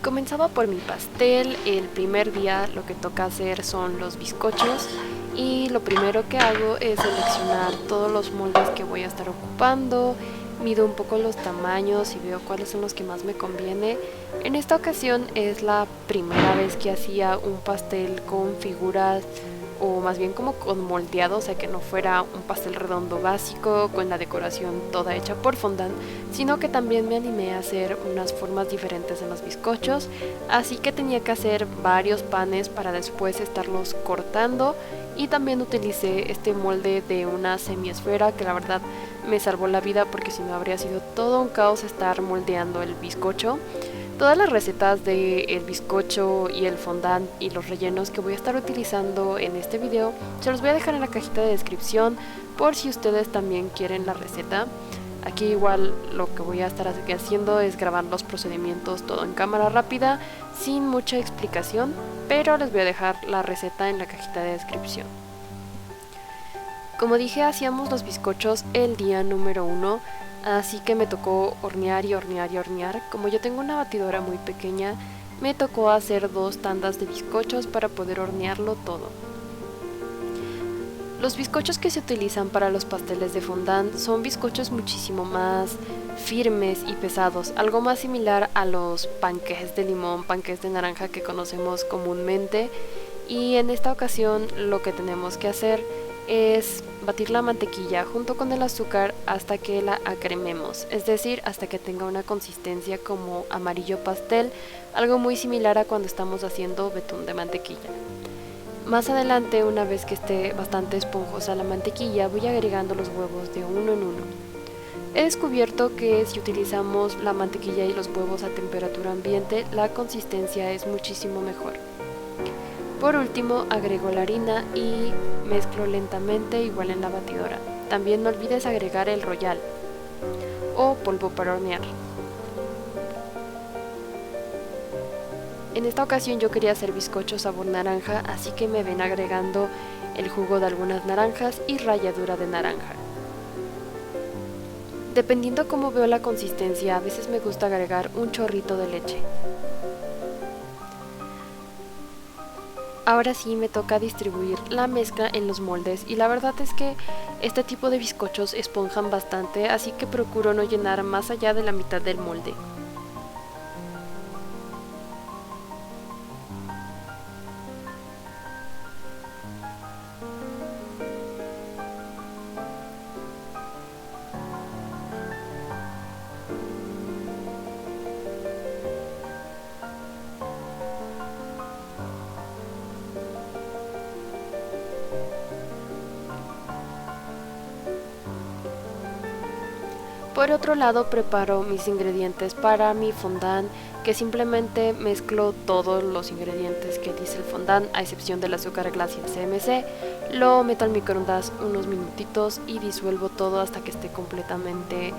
Comenzaba por mi pastel. El primer día lo que toca hacer son los bizcochos y lo primero que hago es seleccionar todos los moldes que voy a estar ocupando, mido un poco los tamaños y veo cuáles son los que más me conviene. En esta ocasión es la primera vez que hacía un pastel con figuras, o más bien como con moldeado, o sea que no fuera un pastel redondo básico con la decoración toda hecha por fondant, sino que también me animé a hacer unas formas diferentes en los bizcochos, así que tenía que hacer varios panes para después estarlos cortando, y también utilicé este molde de una semiesfera que la verdad me salvó la vida porque si no habría sido todo un caos estar moldeando el bizcocho. Todas las recetas del bizcocho y el fondant y los rellenos que voy a estar utilizando en este video se los voy a dejar en la cajita de descripción por si ustedes también quieren la receta. Aquí igual lo que voy a estar haciendo es grabar los procedimientos todo en cámara rápida sin mucha explicación, pero les voy a dejar la receta en la cajita de descripción. Como dije, hacíamos los bizcochos el día número 1, así que me tocó hornear y hornear y hornear. Como yo tengo una batidora muy pequeña, me tocó hacer 2 tandas de bizcochos para poder hornearlo todo. Los bizcochos que se utilizan para los pasteles de fondant son bizcochos muchísimo más firmes y pesados, algo más similar a los panqués de limón, panqués de naranja que conocemos comúnmente. Y en esta ocasión lo que tenemos que hacer es batir la mantequilla junto con el azúcar hasta que la acrememos, es decir, hasta que tenga una consistencia como amarillo pastel, algo muy similar a cuando estamos haciendo betún de mantequilla. Más adelante, una vez que esté bastante esponjosa la mantequilla, voy agregando los huevos de uno en uno. He descubierto que si utilizamos la mantequilla y los huevos a temperatura ambiente, la consistencia es muchísimo mejor. Por último, agrego la harina y mezclo lentamente igual en la batidora. También no olvides agregar el royal o polvo para hornear. En esta ocasión yo quería hacer bizcocho sabor naranja, así que me ven agregando el jugo de algunas naranjas y ralladura de naranja. Dependiendo cómo veo la consistencia, a veces me gusta agregar un chorrito de leche. Ahora sí me toca distribuir la mezcla en los moldes y la verdad es que este tipo de bizcochos esponjan bastante, así que procuro no llenar más allá de la mitad del molde. Por otro lado, preparo mis ingredientes para mi fondant, que simplemente mezclo todos los ingredientes que dice el fondant, a excepción del azúcar glass y el CMC. Lo meto al microondas unos minutitos y disuelvo todo hasta que esté completamente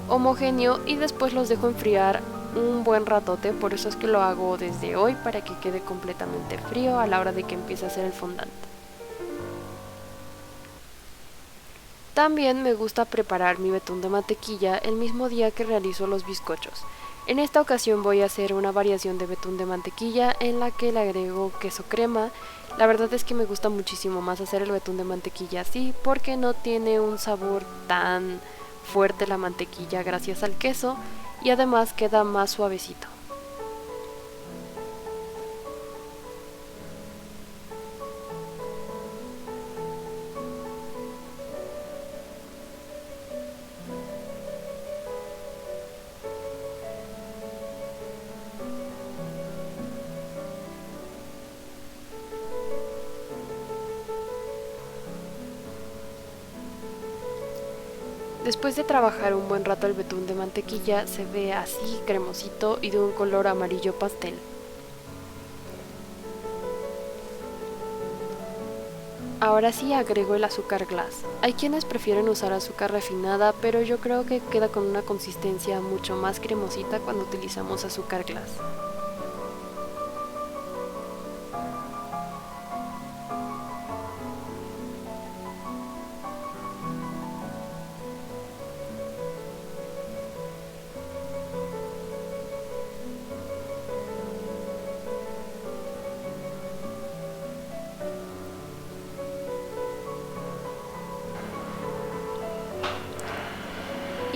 homogéneo y después los dejo enfriar un buen ratote. Por eso es que lo hago desde hoy, para que quede completamente frío a la hora de que empiece a hacer el fondant. También me gusta preparar mi betún de mantequilla el mismo día que realizo los bizcochos. En esta ocasión voy a hacer una variación de betún de mantequilla en la que le agrego queso crema. La verdad es que me gusta muchísimo más hacer el betún de mantequilla así porque no tiene un sabor tan fuerte la mantequilla gracias al queso y además queda más suavecito. Después de trabajar un buen rato el betún de mantequilla, se ve así cremosito y de un color amarillo pastel. Ahora sí agrego el azúcar glass. Hay quienes prefieren usar azúcar refinada, pero yo creo que queda con una consistencia mucho más cremosita cuando utilizamos azúcar glass.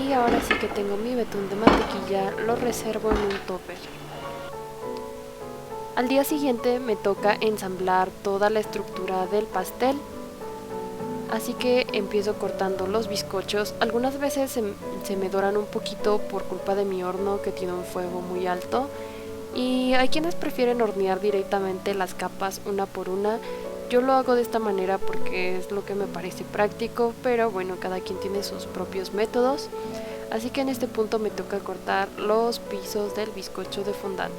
Y ahora sí que tengo mi betún de mantequilla, lo reservo en un topper. Al día siguiente me toca ensamblar toda la estructura del pastel. Así que empiezo cortando los bizcochos. Algunas veces se me doran un poquito por culpa de mi horno, que tiene un fuego muy alto. Y hay quienes prefieren hornear directamente las capas una por una. Yo lo hago de esta manera porque es lo que me parece práctico, pero bueno, cada quien tiene sus propios métodos. Así que en este punto me toca cortar los pisos del bizcocho de fondant.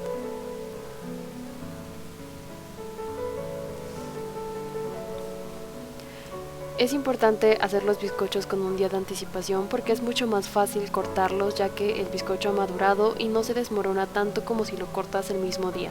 Es importante hacer los bizcochos con un día de anticipación porque es mucho más fácil cortarlos, ya que el bizcocho ha madurado y no se desmorona tanto como si lo cortas el mismo día.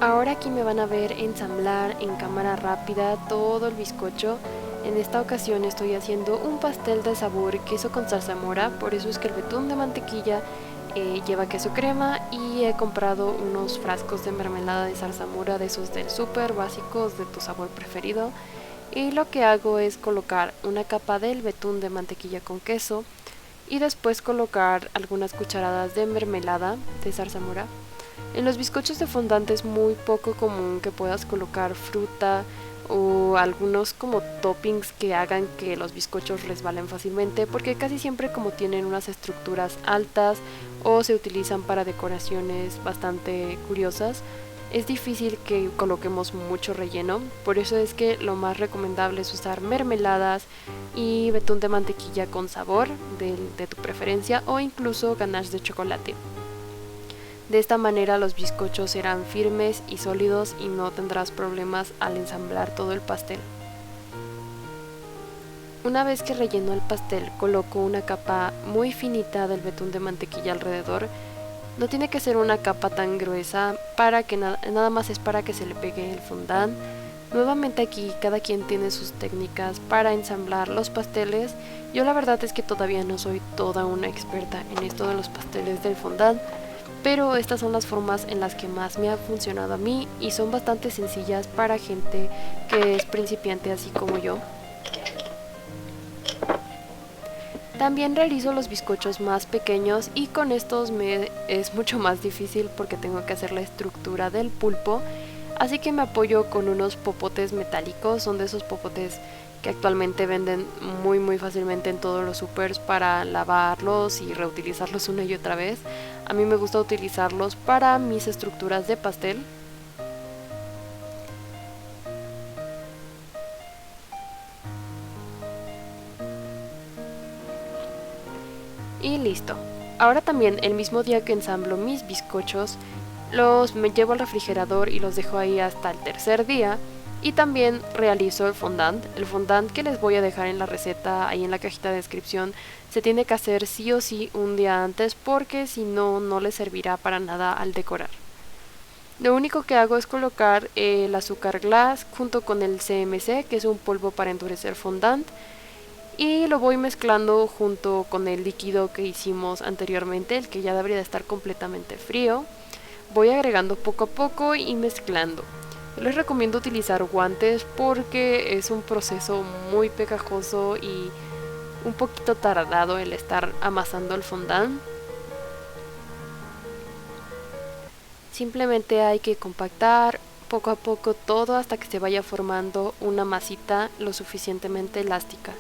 Ahora aquí me van a ver ensamblar en cámara rápida todo el bizcocho. En esta ocasión estoy haciendo un pastel de sabor queso con zarzamora, por eso es que el betún de mantequilla lleva queso crema, y he comprado unos frascos de mermelada de zarzamora, de esos del súper básicos, de tu sabor preferido. Y lo que hago es colocar una capa del betún de mantequilla con queso y después colocar algunas cucharadas de mermelada de zarzamora. En los bizcochos de fondant es muy poco común que puedas colocar fruta o algunos como toppings que hagan que los bizcochos resbalen fácilmente, porque casi siempre como tienen unas estructuras altas o se utilizan para decoraciones bastante curiosas, es difícil que coloquemos mucho relleno. Por eso es que lo más recomendable es usar mermeladas y betún de mantequilla con sabor de tu preferencia, o incluso ganache de chocolate. De esta manera los bizcochos serán firmes y sólidos y no tendrás problemas al ensamblar todo el pastel. Una vez que relleno el pastel, coloco una capa muy finita del betún de mantequilla alrededor. No tiene que ser una capa tan gruesa, para que nada más es para que se le pegue el fondant. Nuevamente aquí cada quien tiene sus técnicas para ensamblar los pasteles. Yo la verdad es que todavía no soy toda una experta en esto de los pasteles del fondant, pero estas son las formas en las que más me ha funcionado a mí y son bastante sencillas para gente que es principiante así como yo. También realizo los bizcochos más pequeños y con estos me es mucho más difícil porque tengo que hacer la estructura del pulpo, así que me apoyo con unos popotes metálicos. Son de esos popotes que actualmente venden muy fácilmente en todos los supers para lavarlos y reutilizarlos una y otra vez. A mí me gusta utilizarlos para mis estructuras de pastel. Y listo. Ahora también, el mismo día que ensamblo mis bizcochos, me llevo al refrigerador y los dejo ahí hasta el tercer día. Y también realizo el fondant. El fondant que les voy a dejar en la receta ahí en la cajita de descripción se tiene que hacer sí o sí un día antes, porque si no, no les servirá para nada al decorar. Lo único que hago es colocar el azúcar glass junto con el CMC, que es un polvo para endurecer fondant, y lo voy mezclando junto con el líquido que hicimos anteriormente, el que ya debería de estar completamente frío. Voy agregando poco a poco y mezclando. Les recomiendo utilizar guantes porque es un proceso muy pegajoso y un poquito tardado el estar amasando el fondant. Simplemente hay que compactar poco a poco todo hasta que se vaya formando una masita lo suficientemente elástica.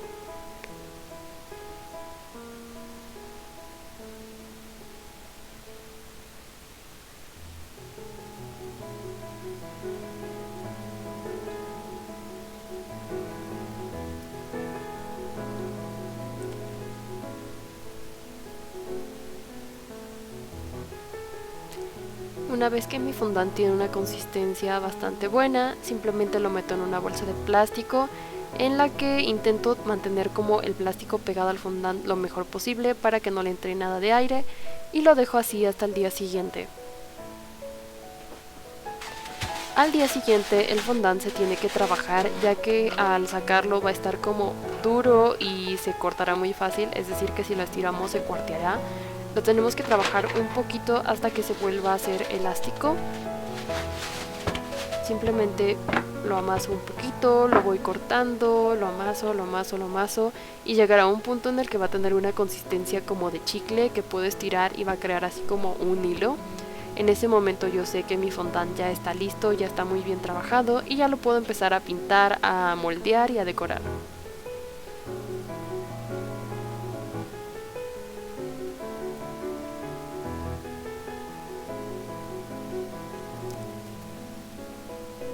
Una vez que mi fondant tiene una consistencia bastante buena, simplemente lo meto en una bolsa de plástico en la que intento mantener como el plástico pegado al fondant lo mejor posible para que no le entre nada de aire, y lo dejo así hasta el día siguiente. Al día siguiente el fondant se tiene que trabajar, ya que al sacarlo va a estar como duro y se cortará muy fácil, es decir que si lo estiramos se cuarteará. Lo tenemos que trabajar un poquito hasta que se vuelva a hacer elástico. simplemente lo amaso un poquito, lo voy cortando, lo amaso y llegará a un punto en el que va a tener una consistencia como de chicle que puedo estirar y va a crear así como un hilo. En ese momento yo sé que mi fondant ya está listo, ya está muy bien trabajado y ya lo puedo empezar a pintar, a moldear y a decorar.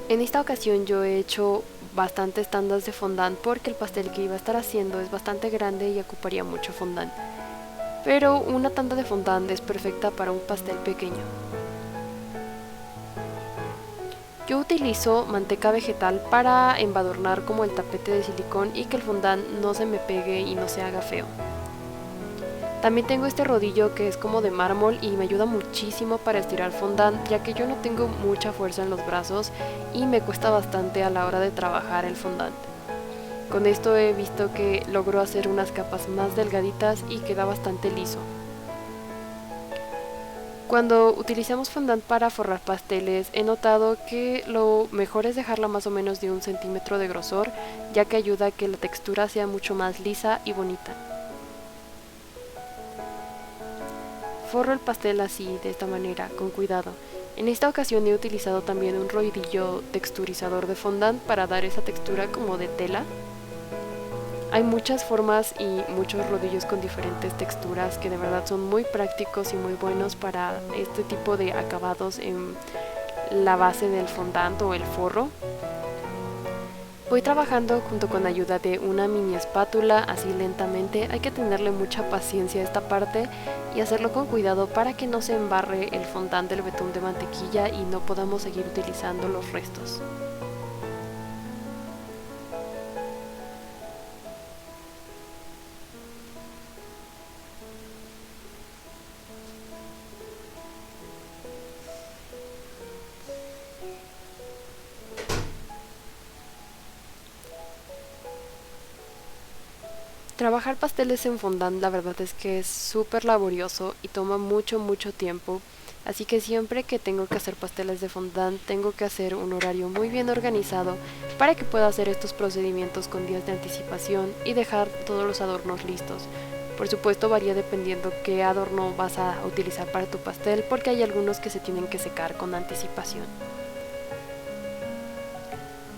En esta ocasión yo he hecho bastantes tandas de fondant porque el pastel que iba a estar haciendo es bastante grande y ocuparía mucho fondant. Pero una tanda de fondant es perfecta para un pastel pequeño. Yo utilizo manteca vegetal para embadurnar como el tapete de silicón y que el fondant no se me pegue y no se haga feo. También tengo este rodillo que es como de mármol y me ayuda muchísimo para estirar fondant, ya que yo no tengo mucha fuerza en los brazos y me cuesta bastante a la hora de trabajar el fondant. Con esto he visto que logro hacer unas capas más delgaditas y queda bastante liso. Cuando utilizamos fondant para forrar pasteles he notado que lo mejor es dejarla más o menos de 1 centímetro de grosor, ya que ayuda a que la textura sea mucho más lisa y bonita. Forro el pastel así, de esta manera, con cuidado. En esta ocasión he utilizado también un rodillo texturizador de fondant para dar esa textura como de tela. Hay muchas formas y muchos rodillos con diferentes texturas que de verdad son muy prácticos y muy buenos para este tipo de acabados en la base del fondant o el forro. Voy trabajando junto con ayuda de una mini espátula, así lentamente. Hay que tenerle mucha paciencia a esta parte y hacerlo con cuidado para que no se embarre el fondant del betún de mantequilla y no podamos seguir utilizando los restos. Trabajar pasteles en fondant la verdad es que es súper laborioso y toma mucho tiempo, así que siempre que tengo que hacer pasteles de fondant tengo que hacer un horario muy bien organizado para que pueda hacer estos procedimientos con días de anticipación y dejar todos los adornos listos. Por supuesto varía dependiendo qué adorno vas a utilizar para tu pastel porque hay algunos que se tienen que secar con anticipación.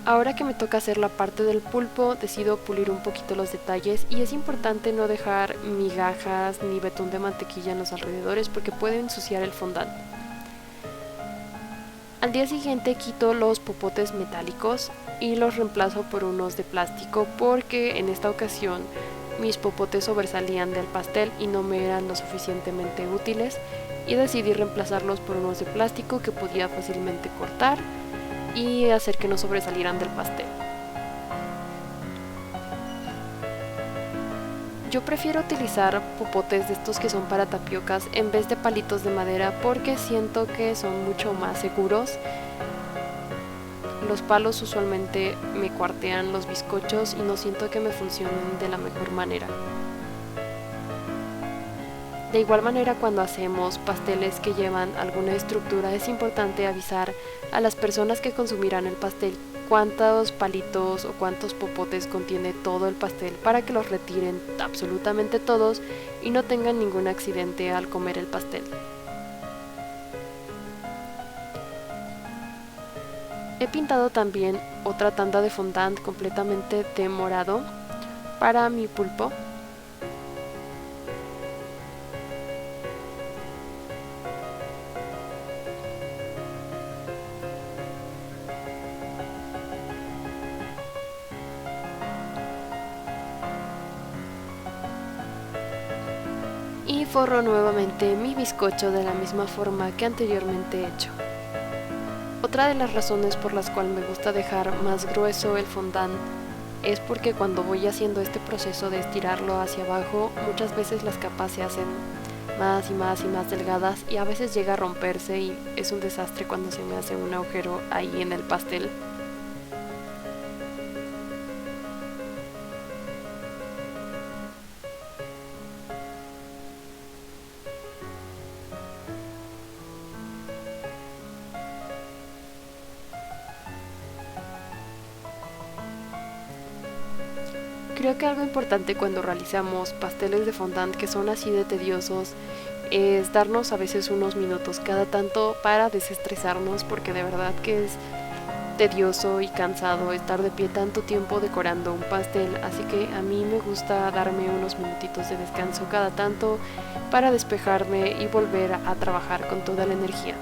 Ahora que me toca hacer la parte del pulpo, decido pulir un poquito los detalles y es importante no dejar migajas ni betún de mantequilla en los alrededores porque puede ensuciar el fondant. Al día siguiente quito los popotes metálicos y los reemplazo por unos de plástico porque en esta ocasión mis popotes sobresalían del pastel y no me eran lo suficientemente útiles y decidí reemplazarlos por unos de plástico que podía fácilmente cortar y hacer que no sobresalieran del pastel. Yo prefiero utilizar popotes de estos que son para tapiocas en vez de palitos de madera porque siento que son mucho más seguros. Los palos usualmente me cuartean los bizcochos y no siento que me funcionen de la mejor manera. De igual manera, cuando hacemos pasteles que llevan alguna estructura es importante avisar a las personas que consumirán el pastel cuántos palitos o cuántos popotes contiene todo el pastel para que los retiren absolutamente todos y no tengan ningún accidente al comer el pastel. He pintado también otra tanda de fondant completamente de morado para mi pulpo. Y forro nuevamente mi bizcocho de la misma forma que anteriormente he hecho. Otra de las razones por las cuales me gusta dejar más grueso el fondant es porque cuando voy haciendo este proceso de estirarlo hacia abajo, muchas veces las capas se hacen más y más delgadas y a veces llega a romperse y es un desastre cuando se me hace un agujero ahí en el pastel. Creo que algo importante cuando realizamos pasteles de fondant que son así de tediosos es darnos a veces unos minutos cada tanto para desestresarnos, porque de verdad que es tedioso y cansado estar de pie tanto tiempo decorando un pastel, así que a mí me gusta darme unos minutitos de descanso cada tanto para despejarme y volver a trabajar con toda la energía.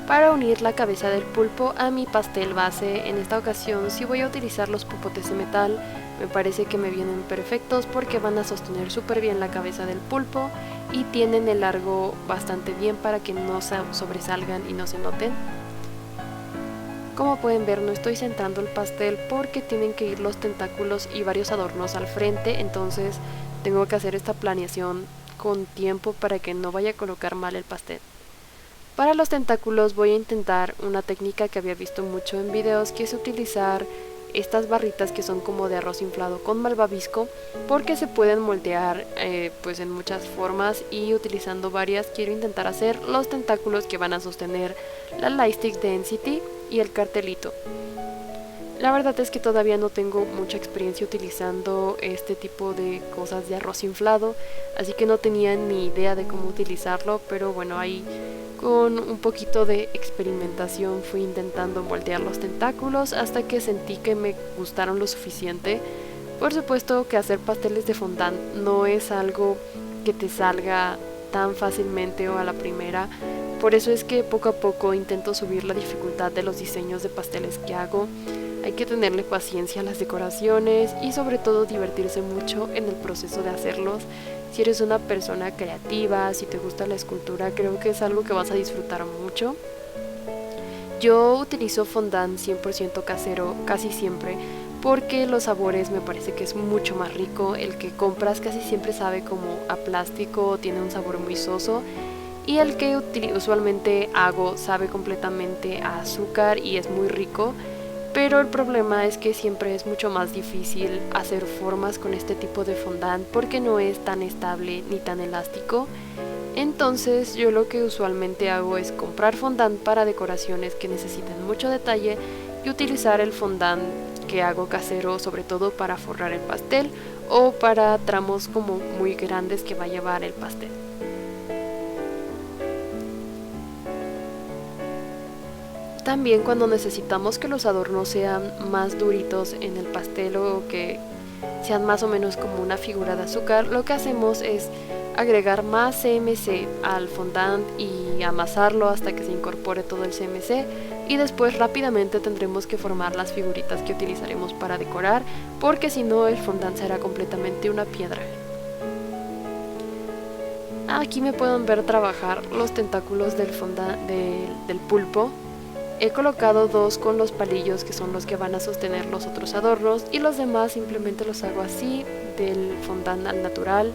Para unir la cabeza del pulpo a mi pastel base, en esta ocasión sí voy a utilizar los popotes de metal. Me parece que me vienen perfectos porque van a sostener súper bien la cabeza del pulpo y tienen el largo bastante bien para que no se sobresalgan y no se noten. Como pueden ver, no estoy sentando el pastel porque tienen que ir los tentáculos y varios adornos al frente, entonces tengo que hacer esta planeación con tiempo para que no vaya a colocar mal el pastel. Para los tentáculos voy a intentar una técnica que había visto mucho en videos, que es utilizar estas barritas que son como de arroz inflado con malvavisco, porque se pueden moldear pues en muchas formas, y utilizando varias quiero intentar hacer los tentáculos que van a sostener la Lightstick Density y el cartelito. La verdad es que todavía no tengo mucha experiencia utilizando este tipo de cosas de arroz inflado, así que no tenía ni idea de cómo utilizarlo, pero bueno, ahí con un poquito de experimentación fui intentando moldear los tentáculos hasta que sentí que me gustaron lo suficiente. Por supuesto que hacer pasteles de fondant no es algo que te salga tan fácilmente o a la primera, por eso es que poco a poco intento subir la dificultad de los diseños de pasteles que hago. Hay que tenerle paciencia a las decoraciones y sobre todo divertirse mucho en el proceso de hacerlos. Si eres una persona creativa, si te gusta la escultura, creo que es algo que vas a disfrutar mucho. Yo utilizo fondant 100% casero casi siempre porque los sabores me parece que es mucho más rico. El que compras casi siempre sabe como a plástico, tiene un sabor muy soso, y el que usualmente hago sabe completamente a azúcar y es muy rico. Pero el problema es que siempre es mucho más difícil hacer formas con este tipo de fondant porque no es tan estable ni tan elástico. Entonces yo lo que usualmente hago es comprar fondant para decoraciones que necesiten mucho detalle y utilizar el fondant que hago casero, sobre todo para forrar el pastel o para tramos como muy grandes que va a llevar el pastel. También cuando necesitamos que los adornos sean más duritos en el pastel o que sean más o menos como una figura de azúcar, lo que hacemos es agregar más CMC al fondant y amasarlo hasta que se incorpore todo el CMC, y después rápidamente tendremos que formar las figuritas que utilizaremos para decorar, porque si no el fondant será completamente una piedra. Aquí me pueden ver trabajar los tentáculos del fondant del pulpo. He colocado dos con los palillos que son los que van a sostener los otros adornos, y los demás simplemente los hago así del fondant al natural,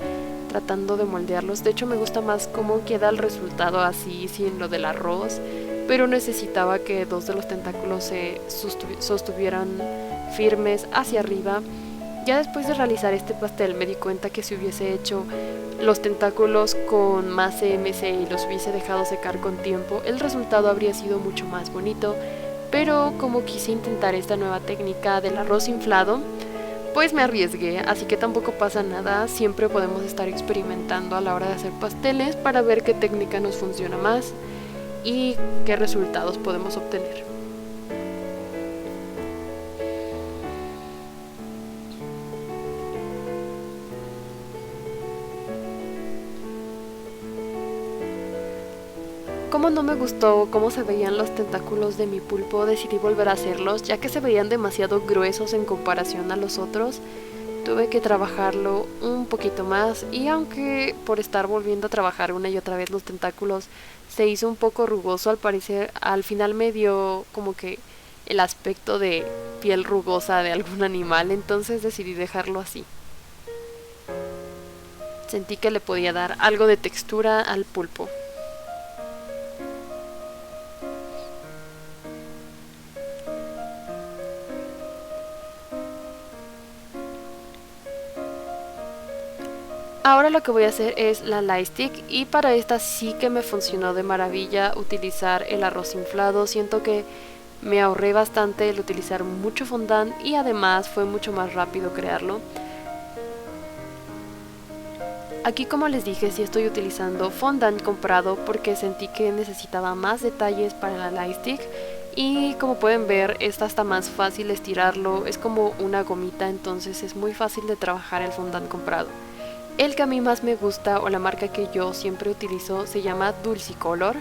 tratando de moldearlos. De hecho me gusta más cómo queda el resultado así sin lo del arroz, pero necesitaba que dos de los tentáculos se sostuvieran firmes hacia arriba. Ya después de realizar este pastel me di cuenta que si hubiese hecho los tentáculos con más CMC y los hubiese dejado secar con tiempo, el resultado habría sido mucho más bonito, pero como quise intentar esta nueva técnica del arroz inflado, pues me arriesgué, así que tampoco pasa nada. Siempre podemos estar experimentando a la hora de hacer pasteles para ver qué técnica nos funciona más y qué resultados podemos obtener. Como no me gustó cómo se veían los tentáculos de mi pulpo, decidí volver a hacerlos, ya que se veían demasiado gruesos en comparación a los otros. Tuve que trabajarlo un poquito más, y aunque por estar volviendo a trabajar una y otra vez los tentáculos se hizo un poco rugoso, al parecer al final me dio como que el aspecto de piel rugosa de algún animal, entonces decidí dejarlo así. Sentí que le podía dar algo de textura al pulpo. Ahora lo que voy a hacer es la light stick, y para esta sí que me funcionó de maravilla utilizar el arroz inflado. Siento que me ahorré bastante el utilizar mucho fondant y además fue mucho más rápido crearlo. Aquí, como les dije, sí estoy utilizando fondant comprado porque sentí que necesitaba más detalles para la light stick, y como pueden ver esta está más fácil estirarlo, es como una gomita, entonces es muy fácil de trabajar el fondant comprado. El que a mí más me gusta, o la marca que yo siempre utilizo, se llama Dulcicolor.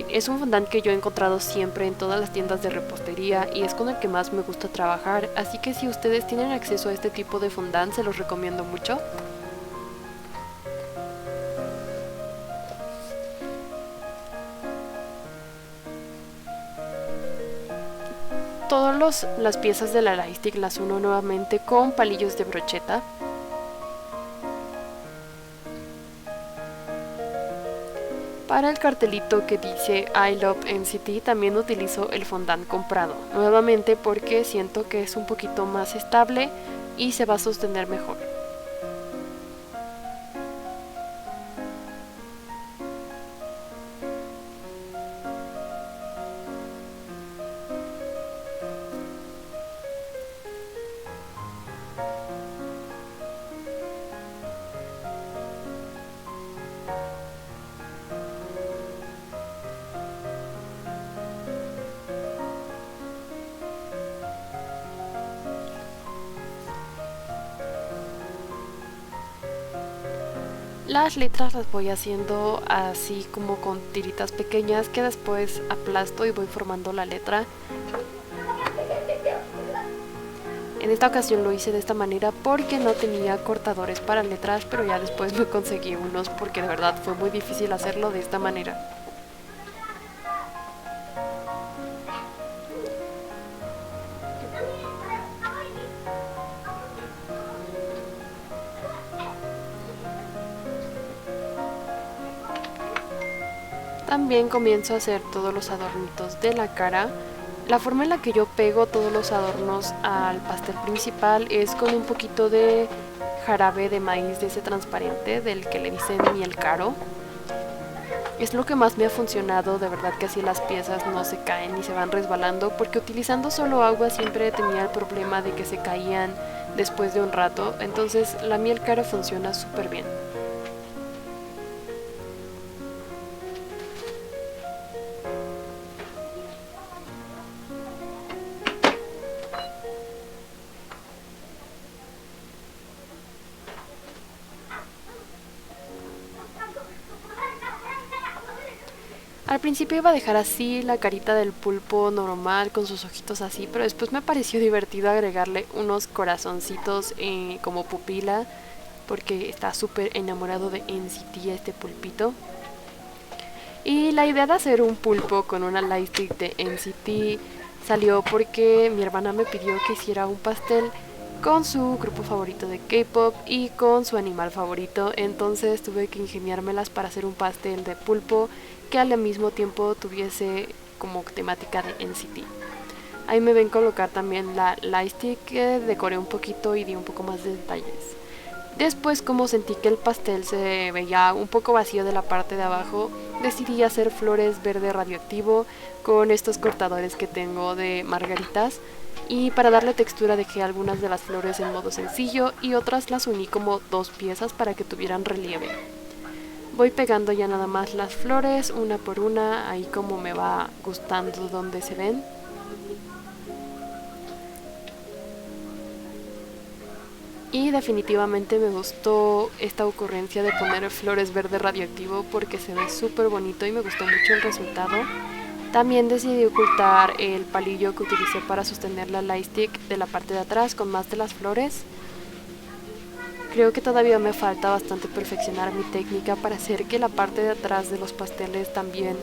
Es un fondant que yo he encontrado siempre en todas las tiendas de repostería y es con el que más me gusta trabajar, así que si ustedes tienen acceso a este tipo de fondant se los recomiendo mucho. Todas las piezas de la light stick las uno nuevamente con palillos de brocheta. Para el cartelito que dice I Love NCT también utilizo el fondant comprado, nuevamente porque siento que es un poquito más estable y se va a sostener mejor. Las letras las voy haciendo así como con tiritas pequeñas que después aplasto y voy formando la letra. En esta ocasión lo hice de esta manera porque no tenía cortadores para letras, pero ya después me conseguí unos porque de verdad fue muy difícil hacerlo de esta manera. También comienzo a hacer todos los adornitos de la cara. La forma en la que yo pego todos los adornos al pastel principal es con un poquito de jarabe de maíz de ese transparente del que le dicen miel caro. Es lo que más me ha funcionado, de verdad que así las piezas no se caen ni se van resbalando, porque utilizando solo agua siempre tenía el problema de que se caían después de un rato, entonces la miel caro funciona súper bien. Al principio iba a dejar así la carita del pulpo normal con sus ojitos así, pero después me pareció divertido agregarle unos corazoncitos como pupila, porque está súper enamorado de NCT este pulpito. Y la idea de hacer un pulpo con una light stick de NCT salió porque mi hermana me pidió que hiciera un pastel con su grupo favorito de K-pop y con su animal favorito, entonces tuve que ingeniármelas para hacer un pastel de pulpo que al mismo tiempo tuviese como temática de NCT. Ahí me ven colocar también la light stick que decoré un poquito y di un poco más de detalles. Después, como sentí que el pastel se veía un poco vacío de la parte de abajo, decidí hacer flores verde radioactivo con estos cortadores que tengo de margaritas, y para darle textura dejé algunas de las flores en modo sencillo y otras las uní como dos piezas para que tuvieran relieve. Voy pegando ya nada más las flores una por una, ahí como me va gustando donde se ven. Y definitivamente me gustó esta ocurrencia de poner flores verde radioactivo porque se ve súper bonito y me gustó mucho el resultado. También decidí ocultar el palillo que utilicé para sostener la light stick de la parte de atrás con más de las flores. Creo que todavía me falta bastante perfeccionar mi técnica para hacer que la parte de atrás de los pasteles también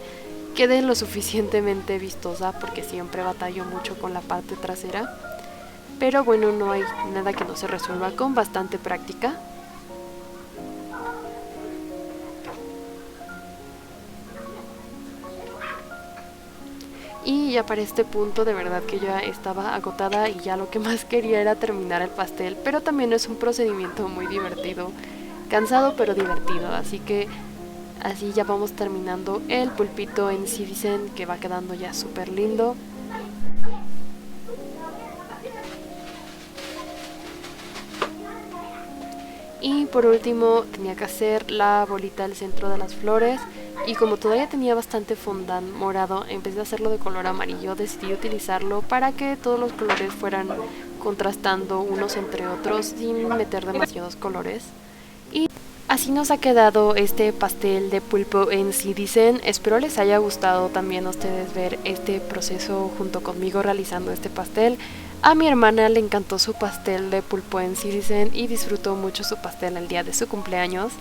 quede lo suficientemente vistosa, porque siempre batallo mucho con la parte trasera. Pero bueno, no hay nada que no se resuelva con bastante práctica. Y ya para este punto de verdad que ya estaba agotada y ya lo que más quería era terminar el pastel, pero también es un procedimiento muy divertido. cansado pero divertido. Así que así ya vamos terminando el pulpito en Citizen, que va quedando ya súper lindo. Y por último tenía que hacer la bolita del centro de las flores, y como todavía tenía bastante fondant morado, en vez de hacerlo de color amarillo decidí utilizarlo para que todos los colores fueran contrastando unos entre otros sin meter demasiados colores. Y así nos ha quedado este pastel de pulpo en Citizen. Espero les haya gustado también a ustedes ver este proceso junto conmigo realizando este pastel. A mi hermana le encantó su pastel de pulpo en Citizen y disfrutó mucho su pastel el día de su cumpleaños.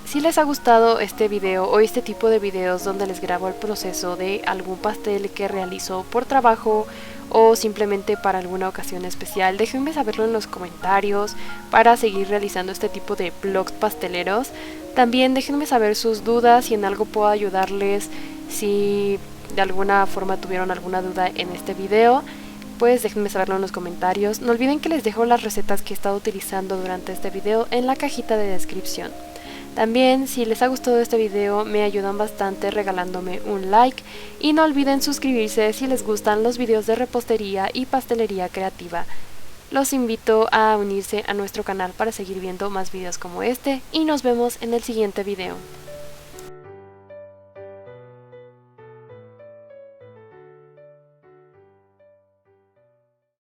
Si les ha gustado este video o este tipo de videos donde les grabo el proceso de algún pastel que realizo por trabajo o simplemente para alguna ocasión especial, déjenme saberlo en los comentarios para seguir realizando este tipo de vlogs pasteleros. También déjenme saber sus dudas, si en algo puedo ayudarles, si de alguna forma tuvieron alguna duda en este video, pues déjenme saberlo en los comentarios. No olviden que les dejo las recetas que he estado utilizando durante este video en la cajita de descripción. También, si les ha gustado este video, me ayudan bastante regalándome un like, y no olviden suscribirse si les gustan los videos de repostería y pastelería creativa. Los invito a unirse a nuestro canal para seguir viendo más videos como este, y nos vemos en el siguiente video.